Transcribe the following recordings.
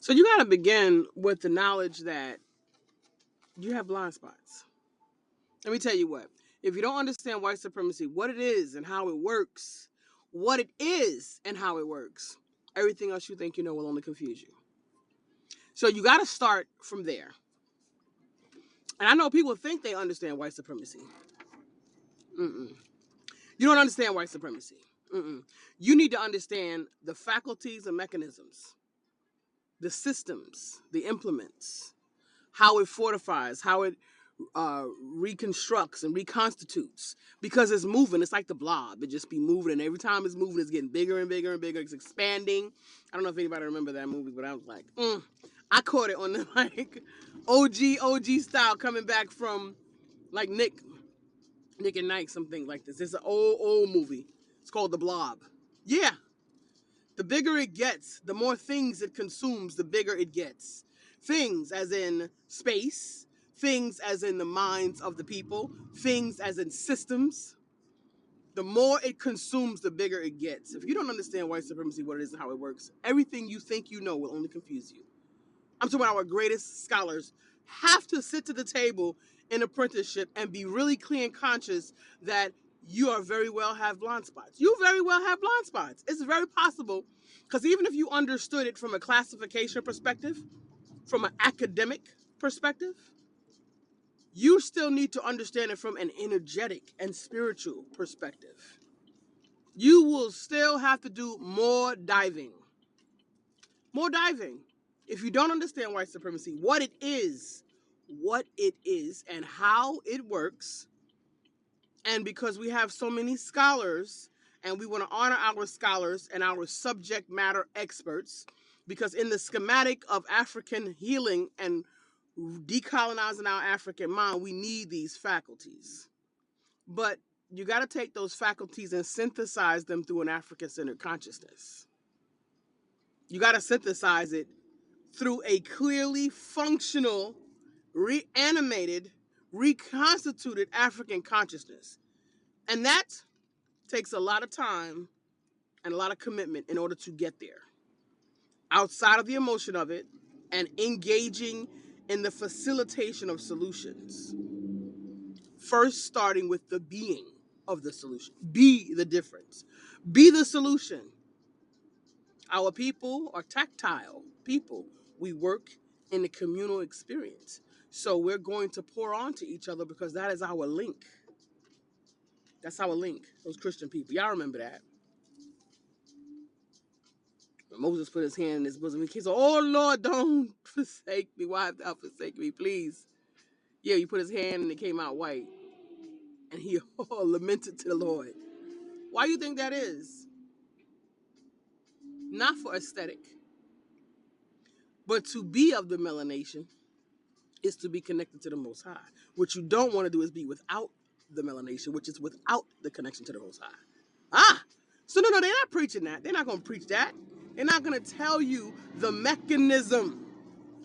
So you got to begin with the knowledge that you have blind spots. Let me tell you what. If you don't understand white supremacy, what it is and how it works, everything else you think you know will only confuse you. So you got to start from there. And I know people think they understand white supremacy. Mm-mm. You don't understand white supremacy. Mm-mm. You need to understand the faculties and mechanisms, the systems, the implements, how it fortifies, how it reconstructs and reconstitutes, because it's moving. It's like the blob. It just be moving, and every time it's moving, it's getting bigger and bigger and bigger. It's expanding. I don't know if anybody remember that movie, but I was like, I caught it on the like OG style, coming back from like Nick and Nike, something like this. It's an old movie. It's called The Blob. Yeah, the bigger it gets, the more things it consumes, the bigger it gets. Things as in space, things as in the minds of the people, things as in systems. The more it consumes, the bigger it gets. If you don't understand white supremacy, what it is and how it works, everything you think you know will only confuse you. I'm talking about our greatest scholars have to sit to the table in apprenticeship and be really clear and conscious that you are very well have blind spots. You very well have blind spots. It's very possible, because even if you understood it from a classification perspective, from an academic perspective, you still need to understand it from an energetic and spiritual perspective. You will still have to do more diving. More diving. If you don't understand white supremacy, what it is and how it works, and because we have so many scholars and we want to honor our scholars and our subject matter experts, because in the schematic of African healing and decolonizing our African mind, we need these faculties. But you got to take those faculties and synthesize them through an African-centered consciousness. You got to synthesize it through a clearly functional, reanimated, reconstituted African consciousness. And that takes a lot of time and a lot of commitment in order to get there. Outside of the emotion of it and engaging in the facilitation of solutions. First, starting with the being of the solution. Be the difference. Be the solution. Our people are tactile people. We work in the communal experience. So we're going to pour onto each other because that is our link. That's our link, those Christian people. Y'all remember that. When Moses put his hand in his bosom, he said, "Oh Lord, don't forsake me. Why have thou forsaken me, please?" Yeah, he put his hand and it came out white. And he lamented to the Lord. Why do you think that is? Not for aesthetic, but to be of the melanation is to be connected to the Most High. What you don't want to do is be without the melanation, which is without the connection to the Most High. So no, they're not preaching that. They're not going to preach that. They're not going to tell you the mechanism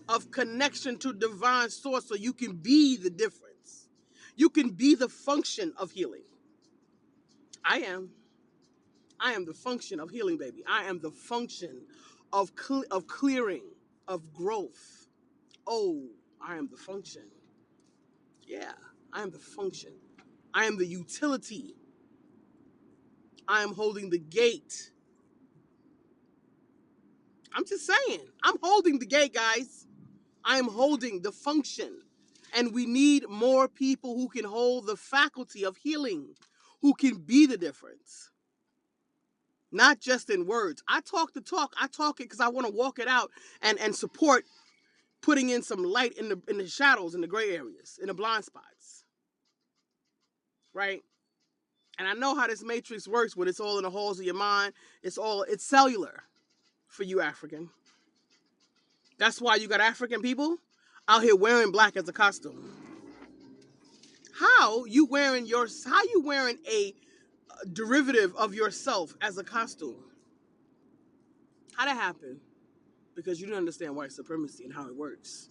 of connection to divine source so you can be the difference. You can be the function of healing. I am. I am the function of healing, baby. I am the function of clearing, of growth. Oh, I am the function. Yeah, I am the function. I am the utility. I am holding the gate. I'm just saying, I'm holding the gate, guys. I am holding the function. And we need more people who can hold the faculty of healing, who can be the difference. Not just in words. I talk the talk. I talk it because I want to walk it out and support putting in some light in the shadows, in the gray areas, in the blind spots. Right? And I know how this matrix works when it's all in the halls of your mind. It's cellular for you, African. That's why you got African people out here wearing black as a costume. How you wearing a derivative of yourself as a costume? How'd that happen? Because you didn't understand white supremacy and how it works.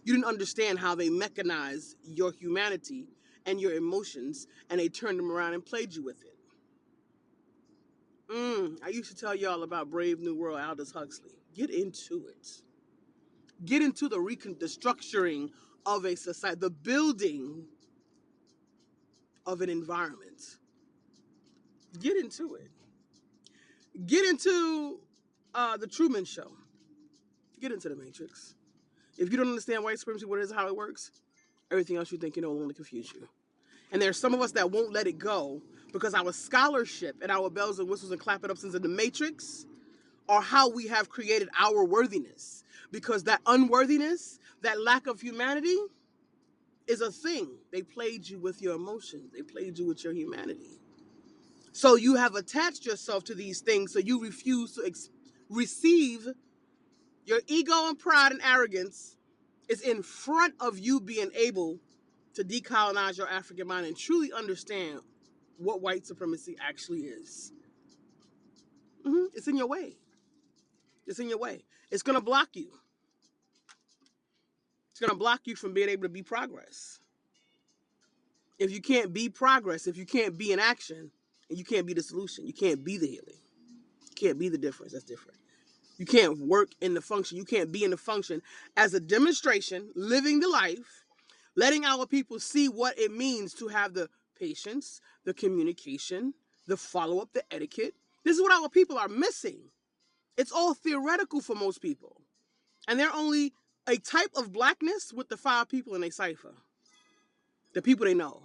You didn't understand how they mechanize your humanity and your emotions, and they turned them around and played you with it. I used to tell y'all about Brave New World, Aldous Huxley. Get into it. Get into the structuring of a society, the building of an environment. Get into it. Get into the Truman Show. Get into the Matrix. If you don't understand white supremacy, what it is, how it works, everything else you think you know will only confuse you. And there's some of us that won't let it go because our scholarship and our bells and whistles and clap it ups in the Matrix are how we have created our worthiness. Because that unworthiness, that lack of humanity, is a thing. They played you with your emotions. They played you with your humanity. So you have attached yourself to these things, so you refuse to receive. Your ego and pride and arrogance is in front of you being able to decolonize your African mind and truly understand what white supremacy actually is. It's in your way. It's in your way. It's going to block you. It's going to block you from being able to be progress. If you can't be progress, if you can't be in action, and you can't be the solution, you can't be the healing. You can't be the difference. That's different. You can't work in the function. You can't be in the function as a demonstration, living the life, letting our people see what it means to have the patience, the communication, the follow-up, the etiquette. This is what our people are missing. It's all theoretical for most people. And they're only a type of blackness with the 5 people in a cipher. The people they know.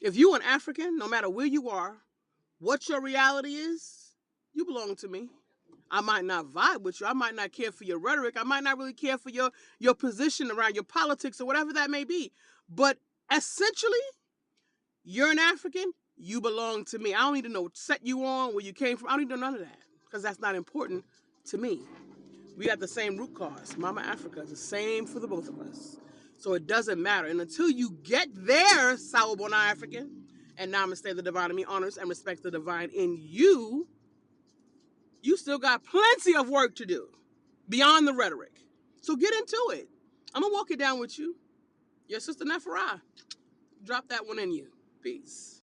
If you're an African, no matter where you are, what your reality is, you belong to me. I might not vibe with you. I might not care for your rhetoric. I might not really care for your position around your politics or whatever that may be. But essentially, you're an African. You belong to me. I don't need to know what set you on, where you came from. I don't need to know none of that because that's not important to me. We got the same root cause. Mama Africa is the same for the both of us. So it doesn't matter. And until you get there, Sawubona African, and Namaste, the divine in me honors and respects the divine in you, you still got plenty of work to do beyond the rhetoric. So get into it. I'm going to walk it down with you. Your sister Nephara. Drop that one in you. Peace.